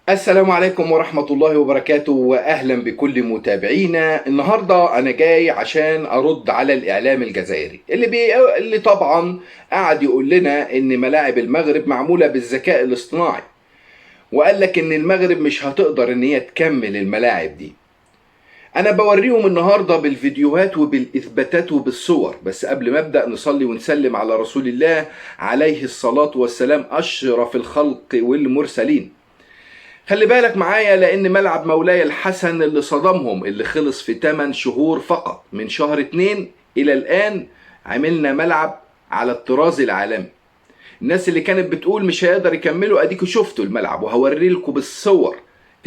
السلام عليكم ورحمة الله وبركاته، وأهلا بكل متابعينا. النهاردة أنا جاي عشان أرد على الإعلام الجزائري اللي طبعا قاعد يقول لنا إن ملاعب المغرب معمولة بالذكاء الاصطناعي، وقال لك إن المغرب مش هتقدر إن هي تكمل الملاعب دي. أنا بوريهم النهاردة بالفيديوهات وبالإثباتات وبالصور، بس قبل ما أبدأ نصلي ونسلم على رسول الله عليه الصلاة والسلام أشرف الخلق والمرسلين. خلي بالك معايا، لان ملعب مولاي الحسن اللي صدمهم اللي خلص في 8 شهور فقط من شهر 2 الى الان، عملنا ملعب على الطراز العالمي. الناس اللي كانت بتقول مش هيقدر يكملوا اديكوا شفتوا الملعب، وهوري لكم بالصور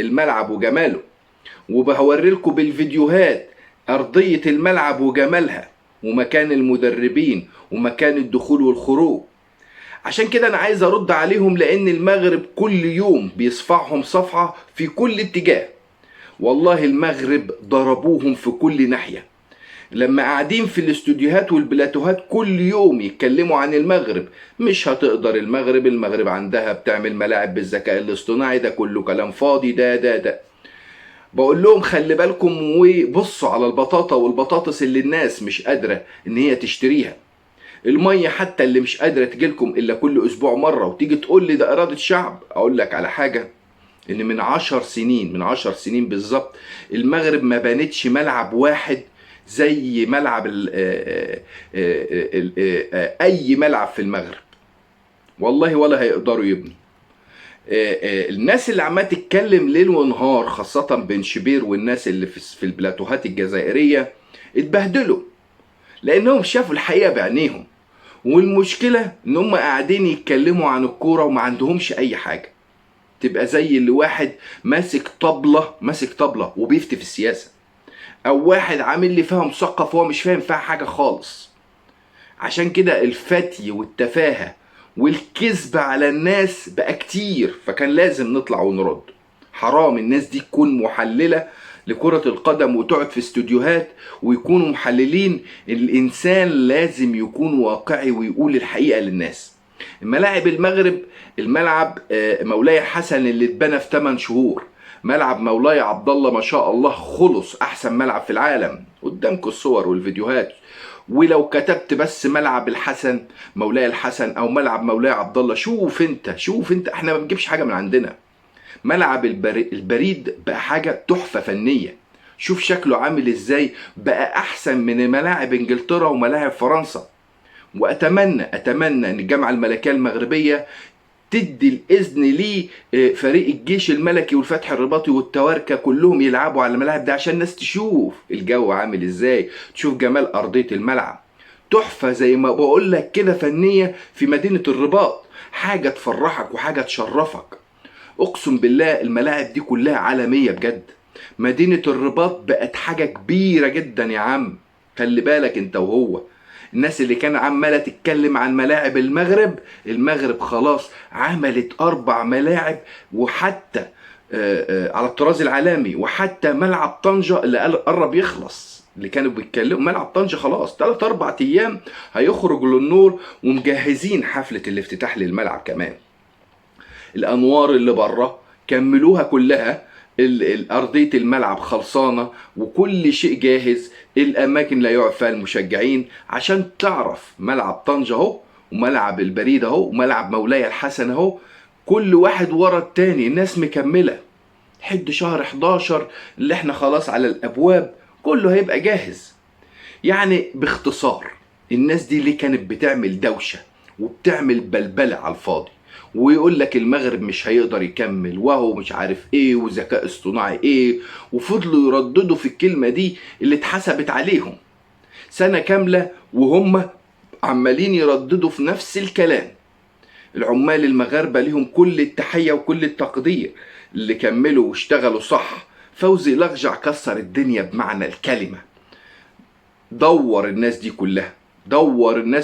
الملعب وجماله، وبهوري لكم بالفيديوهات ارضية الملعب وجمالها ومكان المدربين ومكان الدخول والخروج. عشان كده انا عايز ارد عليهم، لان المغرب كل يوم بيصفعهم صفعة في كل اتجاه. والله المغرب ضربوهم في كل ناحية. لما قاعدين في الاستوديوهات والبلاتوهات كل يوم يتكلموا عن المغرب، مش هتقدر المغرب عندها بتعمل ملاعب بالذكاء الاصطناعي، ده كله كلام فاضي. ده بقول لهم خلي بالكم وبصوا على البطاطا والبطاطس اللي الناس مش قادرة ان هي تشتريها. المية حتى اللي مش قادرة تجيلكم إلا كل أسبوع مرة، وتيجي تقول لي ده إرادة شعب. أقول لك على حاجة، إن من 10 سنين بالظبط المغرب ما بنتش ملعب واحد زي ملعب أي ملعب في المغرب، والله ولا هيقدروا يبنوا. الناس اللي عمالة تتكلم ليل ونهار، خاصة بن شبير والناس اللي في البلاتوهات الجزائرية، اتبهدلوا لأنهم شافوا الحقيقة بعينيهم. والمشكلة ان هم قاعدين يتكلموا عن الكورة وما عندهمش اي حاجة. تبقى زي اللي واحد ماسك طبلة وبيفتي في السياسة، او واحد عامل لي فيها مثقف وهو مش فاهم فيها حاجة خالص. عشان كده الفتي والتفاهة والكذب على الناس بقى كتير، فكان لازم نطلع ونرد. حرام الناس دي تكون محللة لكرة القدم وتقعد في استوديوهات ويكونوا محللين. الإنسان لازم يكون واقعي ويقول الحقيقة للناس. ملاعب المغرب، الملعب مولاي حسن اللي اتبنى في 8 شهور، ملعب مولاي عبد الله ما شاء الله خلص احسن ملعب في العالم، قدامكم الصور والفيديوهات. ولو كتبت بس ملعب الحسن مولاي الحسن او ملعب مولاي عبد الله، شوف انت احنا ما بنجيبش حاجه من عندنا. ملعب البريد بقى حاجه تحفه فنيه، شوف شكله عامل ازاي، بقى احسن من ملاعب انجلترا وملاعب فرنسا. اتمنى ان الجامعه الملكيه المغربيه تدي الاذن ليه فريق الجيش الملكي والفتح الرباطي والتواركه كلهم يلعبوا على الملاعب دي، عشان الناس تشوف الجو عامل ازاي، تشوف جمال ارضيه الملعب. تحفه زي ما بقول لك كده، فنيه في مدينه الرباط، حاجه تفرحك وحاجه تشرفك. اقسم بالله الملاعب دي كلها عالميه بجد. مدينه الرباط بقت حاجه كبيره جدا يا عم. خلي بالك انت وهو، الناس اللي كان عمالة تتكلم عن ملاعب المغرب خلاص عملت 4 ملاعب، وحتى على الطراز العالمي، وحتى ملعب طنجة اللي قرب يخلص، اللي كانوا بيتكلموا ملعب طنجة خلاص 3-4 ايام هيخرج للنور، ومجهزين حفلة الافتتاح للملعب كمان. الانوار اللي بره كملوها كلها، ارضيه الملعب خلصانه وكل شيء جاهز، الاماكن لا يقع فيها المشجعين. عشان تعرف ملعب طنجة اهو، وملعب البريد اهو، وملعب مولاي الحسن اهو، كل واحد ورا التاني، الناس مكمله لحد شهر 11 اللي احنا خلاص على الابواب، كله هيبقى جاهز. يعني باختصار، الناس دي اللي كانت بتعمل دوشة وبتعمل بلبلة على الفاضي، ويقول لك المغرب مش هيقدر يكمل وهو مش عارف ايه وذكاء اصطناعي ايه، وفضلوا يرددوا في الكلمة دي اللي اتحسبت عليهم سنة كاملة وهم عمالين يرددوا في نفس الكلام. العمال المغاربة ليهم كل التحية وكل التقدير، اللي كملوا واشتغلوا صح. فوزي لغجع كسر الدنيا بمعنى الكلمة، دور الناس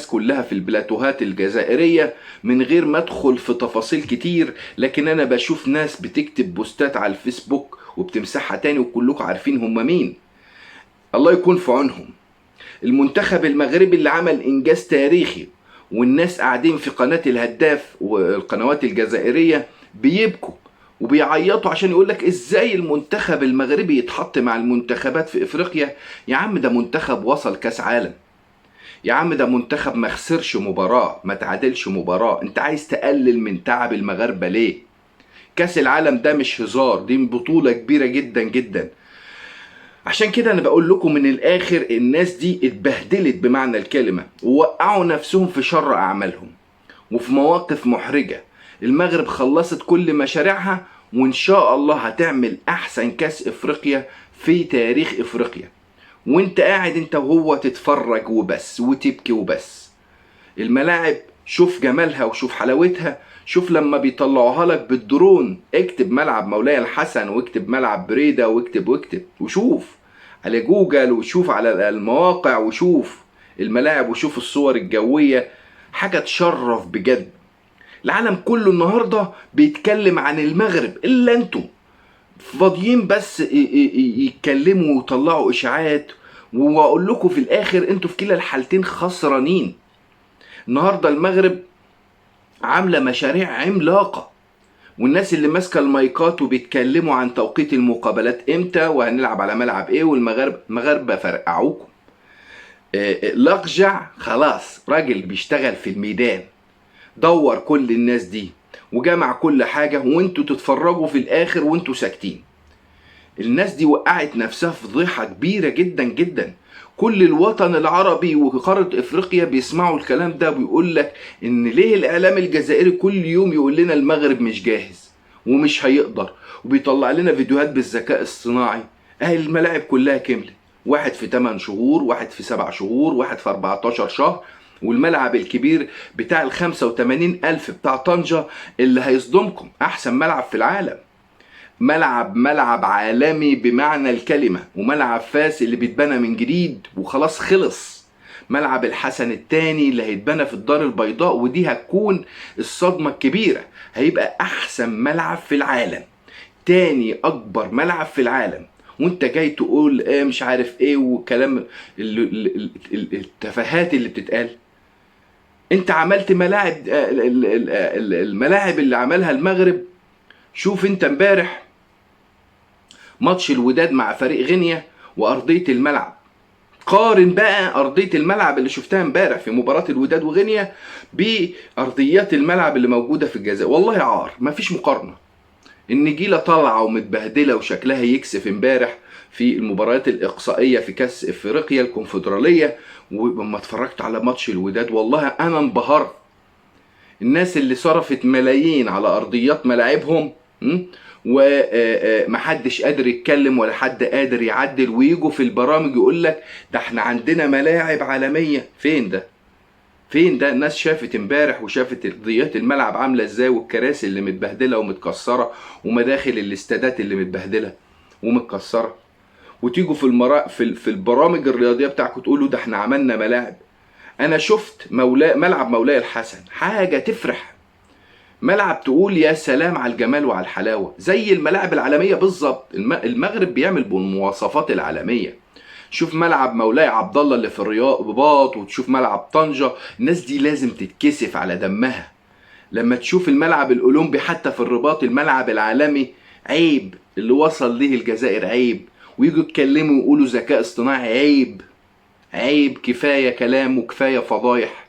كلها في البلاتوهات الجزائرية من غير ما ادخل في تفاصيل كتير. لكن انا بشوف ناس بتكتب بوستات على الفيسبوك وبتمسحها تاني، وكلكم عارفين هم مين. الله يكون في عونهم. المنتخب المغربي اللي عمل انجاز تاريخي، والناس قاعدين في قناة الهداف والقنوات الجزائرية بيبكوا وبيعيطوا عشان يقولك ازاي المنتخب المغربي يتحط مع المنتخبات في افريقيا. يا عم ده منتخب وصل كاس عالم، يا عم ده منتخب ما خسرش مباراة، ما تعادلش مباراة. انت عايز تقلل من تعب المغاربة ليه؟ كاس العالم ده مش هزار، دي بطولة كبيرة جدا جدا. عشان كده انا بقول لكم من الاخر، الناس دي اتبهدلت بمعنى الكلمة، ووقعوا نفسهم في شر اعمالهم وفي مواقف محرجة. المغرب خلصت كل مشاريعها، وان شاء الله هتعمل احسن كاس افريقيا في تاريخ افريقيا، وانت قاعد انت وهو تتفرج وبس وتبكي وبس. الملاعب شوف جمالها وشوف حلاوتها. شوف لما بيطلعوها لك بالدرون، اكتب ملعب مولاي الحسن واكتب ملعب بريدة واكتب وشوف على جوجل وشوف على المواقع وشوف الملاعب وشوف الصور الجوية. حاجة تشرف بجد. العالم كله النهاردة بيتكلم عن المغرب، إلا انتوا فاضيين بس يتكلموا ويطلعوا اشاعات. واقول لكم في الاخر انتوا في كلا الحالتين خسرانين. النهارده المغرب عامله مشاريع عملاقه، والناس اللي ماسكه المايكات وبيتكلموا عن توقيت المقابلات امتى وهنلعب على ملعب ايه، والمغاربه فرقعوكم. لقجع خلاص راجل بيشتغل في الميدان، دور كل الناس دي وجمع كل حاجه، وانتوا تتفرجوا في الاخر وانتوا ساكتين. الناس دي وقعت نفسها في فضيحة كبيرة جدا جدا. كل الوطن العربي وقارة افريقيا بيسمعوا الكلام ده، ويقول لك ان ليه الاعلام الجزائري كل يوم يقول لنا المغرب مش جاهز ومش هيقدر، وبيطلع لنا فيديوهات بالذكاء الصناعي. اهل الملاعب كلها كملت، واحد في 8 شهور، واحد في 7 شهور، واحد في 14 شهر. والملعب الكبير بتاع ال85,000 بتاع طنجة اللي هيصدمكم، احسن ملعب في العالم. ملعب عالمي بمعنى الكلمة، وملعب فاس اللي بيتبنى من جديد وخلاص خلص. ملعب الحسن الثاني اللي هيتبنى في الدار البيضاء، ودي هتكون الصدمة الكبيرة. هيبقى احسن ملعب في العالم، تاني اكبر ملعب في العالم. وانت جاي تقول ايه مش عارف ايه وكلام التفاهات اللي بتتقال. انت عملت ملاعب، الملاعب اللي عملها المغرب. شوف انت امبارح ماتش الوداد مع فريق غينيا وارضيه الملعب، قارن بقى ارضيه الملعب اللي شفتها امبارح في مباراه الوداد وغينيا بارضيات الملعب اللي موجوده في الجزائر. والله عار، مفيش مقارنه. النجيله طالعه ومتبهدله وشكلها يكسف امبارح في المباريات الاقصائيه في كاس افريقيا الكونفدراليه. ولما اتفرجت على ماتش الوداد والله انا انبهرت. الناس اللي صرفت ملايين على ارضيات ملاعبهم ومحدش قادر يتكلم ولا حد قادر يعدل، ويجوا في البرامج يقول لك ده احنا عندنا ملاعب عالميه. فين ده؟ فين ده؟ الناس شافت امبارح وشافت ارضيات الملعب عامله ازاي، والكراسي اللي متبهدله ومتكسره، ومداخل الاستادات اللي متبهدله ومتكسره. وتيجوا في البرامج الرياضيه بتاعكم تقولوا ده احنا عملنا ملاعب. انا شفت ملعب مولاي الحسن، حاجه تفرح. ملعب تقول يا سلام على الجمال وعلى الحلاوه، زي الملاعب العالميه بالظبط. المغرب بيعمل بالمواصفات العالميه. شوف ملعب مولاي عبد الله اللي في الرباط، وتشوف ملعب طنجه. الناس دي لازم تتكسف على دمها. لما تشوف الملعب الاولمبي حتى في الرباط، الملعب العالمي، عيب اللي وصل ليه الجزائر، عيب. ويجوا يتكلموا ويقولوا ذكاء اصطناعي، عيب عيب. كفايه كلام وكفايه فضايح،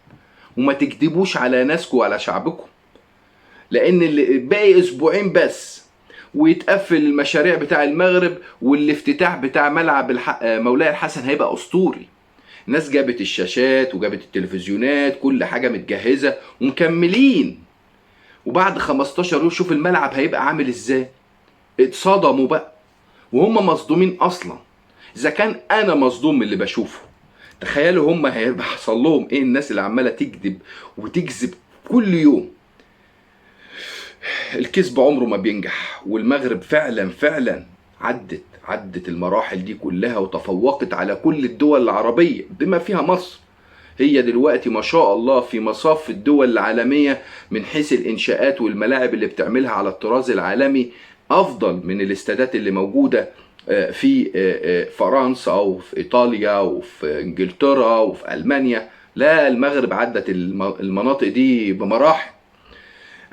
وما تكذبوش على ناسكم وعلى شعبكم. لان اللي باقي اسبوعين بس ويتقفل المشاريع بتاع المغرب، والافتتاح بتاع ملعب مولاي الحسن هيبقى اسطوري. الناس جابت الشاشات وجابت التلفزيونات، كل حاجة متجهزة ومكملين. وبعد 15 يوم شوف الملعب هيبقى عامل ازاي. اتصدموا بقى وهم مصدومين اصلا. اذا كان انا مصدوم من اللي بشوفه، تخيلوا هم هيبقى حصل لهم ايه، الناس اللي عمالة تكذب وتكذب كل يوم. الكذب عمره ما بينجح، والمغرب فعلا عدت المراحل دي كلها وتفوقت على كل الدول العربية بما فيها مصر. هي دلوقتي ما شاء الله في مصاف الدول العالمية من حيث الإنشاءات والملاعب اللي بتعملها على الطراز العالمي، أفضل من الاستادات اللي موجودة في فرنسا أو في إيطاليا أو في إنجلترا وفي ألمانيا. لا، المغرب عدت المناطق دي بمراحل.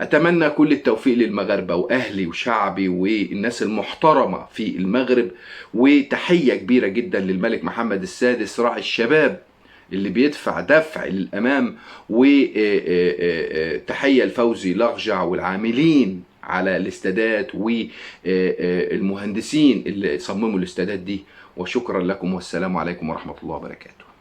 أتمنى كل التوفيق للمغاربة وأهلي وشعبي والناس المحترمة في المغرب، وتحية كبيرة جدا للملك محمد السادس راعي الشباب اللي بيدفع دفع للأمام، وتحية لفوزي لغجع والعاملين على الاستادات والمهندسين اللي صمموا الاستادات دي. وشكرا لكم، والسلام عليكم ورحمة الله وبركاته.